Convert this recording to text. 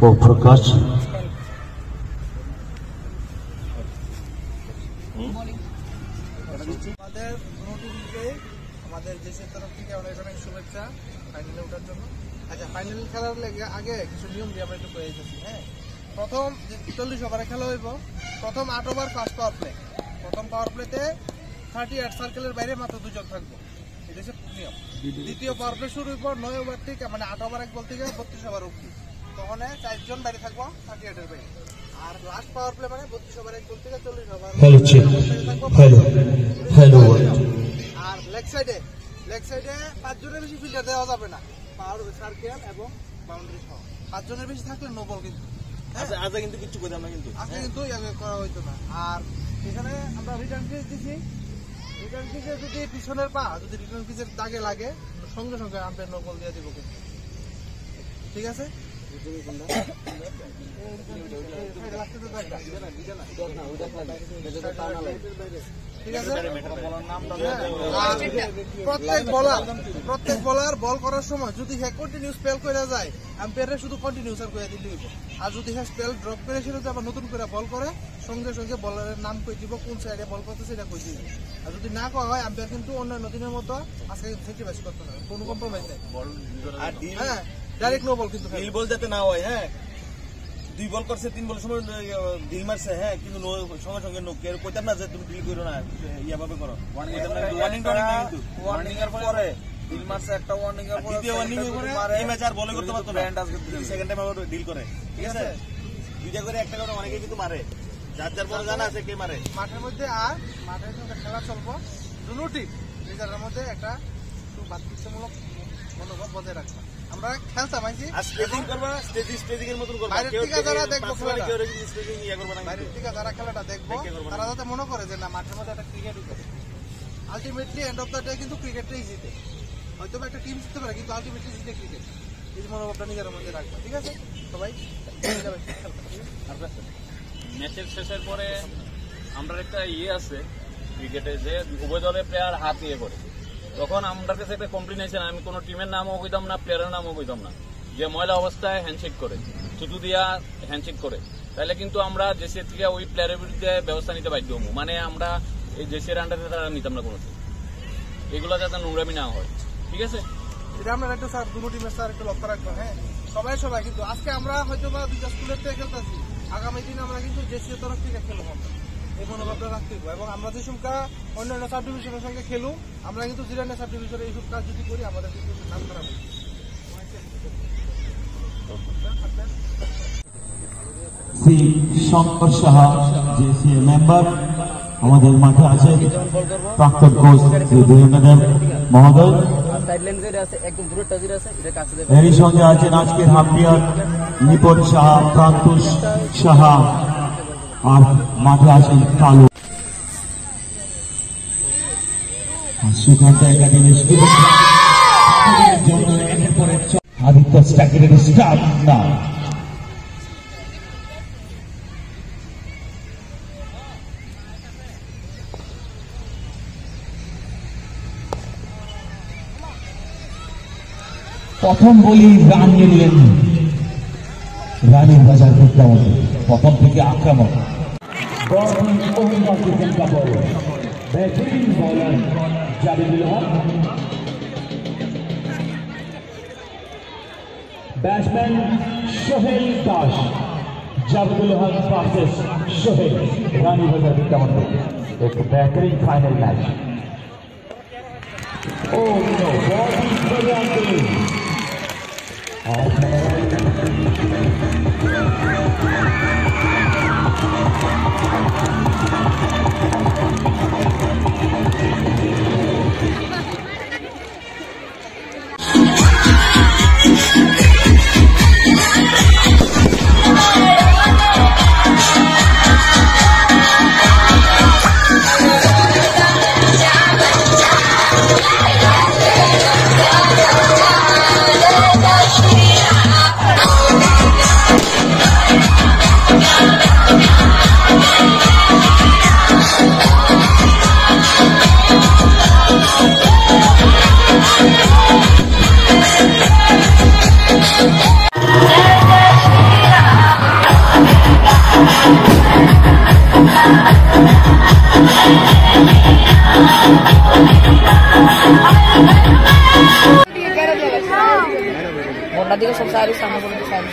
ও প্রকাশ। আমাদের দেশের তরফ থেকে অনেক অনেক শুভেচ্ছা ফাইনালে ওঠার জন্য। আচ্ছা, ফাইনাল খেলার আগে কিছু নিয়ম দিয়ে আমরা একটু করে দিতেছি। হ্যাঁ, প্রথম 40 ওভারে খেলা হইব। প্রথম 8 ওভার ফার্স্ট পাওয়ার প্লে। প্রথম পাওয়ার প্লেতে 38 সার্কেলের বাইরে মাত্র 2 জন থাকবো, এটা হচ্ছে নিয়ম। দ্বিতীয় পাওয়ার প্লে শুরু হইব 9 ওভার থেকে, মানে 8 ওভার 1 বল থেকে 32 ওভার অব্দি। তখন 4 জন বাইরে থাকবো 38 এর বাইরে। আর লাস্ট পাওয়ার প্লে মানে 32 ওভার 1 বল থেকে 40 ওভার। আর লেগ সাইডে 5 জনের বেশি ফিল্ডার দেওয়া যাবে না, পাওয়ার সার্কেল এবং বাউন্ডারি সহ। 5 জনের বেশি থাকলে নো বল কিন্তু। আজ কিন্তু কিছু করতাম না, কিন্তু আজকে কিন্তু করা হইতো না। আর এখানে আমরা রিটার্ন ক্রিজ দিছি। রিটার্ন ক্রিজে যদি পিছনের পা যদি রিটার্ন ক্রিজের দাগে লাগে, সঙ্গে সঙ্গে আম্পায়ার নো বল দিয়ে দিব কিন্তু। ঠিক আছে? প্রত্যেক বলার বল করার সময় যদি হ্যাঁ কন্টিনিউ স্পেল করে যায়, আম্পায়ারের শুধু কন্টিনিউস আর করে দিতে হইব। আর যদি হ্যাঁ স্পেল ড্রপ করে সেটা আবার নতুন করে বল করে, সঙ্গে সঙ্গে বলারের নাম কই দিব, কোন সাইডে বল করতে সেটা কই দিব। আর যদি না করা হয়, আম্পায়ার কিন্তু অন্যান্য দিনের মতো আজকে সেক্রিফাইস করতে হবে, কোনো কম্প্রোমাইজ নেই। হ্যাঁ, ডাইরেক্ট নো বল কিন্তু ডিল বল যাতে না হয়। হ্যাঁ, 2 বল করছে 3 বলের সময় ডিল মারছে। হ্যাঁ, কিন্তু সঙ্গে সঙ্গে নো কেউ কইতাম না যে তুমি ডিল করো না, ইয়াভাবে করো। ওয়ার্নিং কিন্তু ওয়ার্নিং এর পরে ডিল মারছে, একটা ওয়ার্নিং এর পরে দ্বিতীয় ওয়ার্নিং এর পরে এই ম্যাচ আর বলে করতে পারতো না। আজকে সেকেন্ড টাইম আবার ডিল করে। ঠিক আছে, দুইটা করে একটা করে অনেকে কিন্তু মারে, যার যার পরে জানা আছে কে মারে। মাঠের মধ্যে আর মাঠের মধ্যে খেলা চলবো, দুটো টিম নিজেদের মধ্যে একটা বাধ্যতামূলক মনোভাব বজায় রাখবা। আমরা খেলতাম আইছি স্টেজিং করবা, স্টেজিং এর মতন করবা। বাইরের থেকে যারা দেখবো খেলাটা, কেউ স্টেজিং ইয়া করবে না। বাইরের থেকে যারা খেলাটা দেখবো তারা যাতে মনে করে যে না, মাঠের মধ্যে একটা ক্রিকেট হইছে। Ultimately end of the day কিন্তু ক্রিকেটটাই জিতে। হয়তো একটা টিম জিততে পারে, কিন্তু আলটিমেটলি জিতে ক্রিকেট। এই মনোভাবটা নিজের মধ্যে রাখবা। ঠিক আছে সবাই? ম্যাচের শেষের পরে আমরা একটা আছে ক্রিকেটে যে উভয় দলের প্লেয়ার হাত নিয়ে করে, তখন আমার কাছে একটা কমপ্লেন আছে, আমি কোনো টিমের নামও কইতাম না, প্লেয়ারের নামও কইতাম না, যে ময়লা অবস্থায় হ্যান্ডশেক করে, থুতু দিয়া হ্যান্ডশেক করে, তাহলে কিন্তু আমরা জেসির থেকে ওই প্লেয়ারের বিরুদ্ধে ব্যবস্থা নিতে বাধ্য হবো। মানে আমরা এই জেসির আন্ডারে তারা নিতাম না কোনো, এগুলো যাতে নোংরামি না হয়। ঠিক আছে, এটা আমরা একটু স্যার দুটো টিমের স্যার একটু লক্ষ্য রাখবেন। হ্যাঁ, সবাই কিন্তু আজকে আমরা হয়তো বা 2টা স্কুলের থেকে খেলতেছি, আগামী দিন আমরা কিন্তু জেসির তরফ থেকে খেলবো। এই মনোভাবটা রাখতে হবে। এবং আমরা যে সংখ্যা অন্যান্য সাব ডিভিশনের সঙ্গে খেলুম, আমরা কিন্তু জিরানের সাব ডিভিশনে এইসব কাজ যদি করি আমাদের কিন্তু নাম খারাপ হবে। শ্রী শঙ্কর সাহা জেসি মেম্বার আমাদের মাঠে আছে, প্রাক্তন কোচ শ্রী বীরেন্দ্রদেব মহোদয়, এরই সঙ্গে আছেন আজকের হাম্পিয়ার নিপন সাহা, প্রান্তুষ সাহা, আর মাঠে আছেন কালু। সুকান্ত একাডেমি একের পরে আদিত্য স্ট্যাকের স্টার্ট না। প্রথম বলি রান নিয়ে নিলেন রানীর বাজার প্রত্যাবর্তন, প্রথম থেকে আক্রমণ। ব্যাটসম্যান সোহেল দাস, জাবিদুল হক ভার্সেস সোহেল, রানীর বাজার প্রত্যাবর্তন। এক বেহতরিন ফাইনাল ম্যাচ। ও নো, আমরা দিকে সব সাইড সামনে বলতে সাইড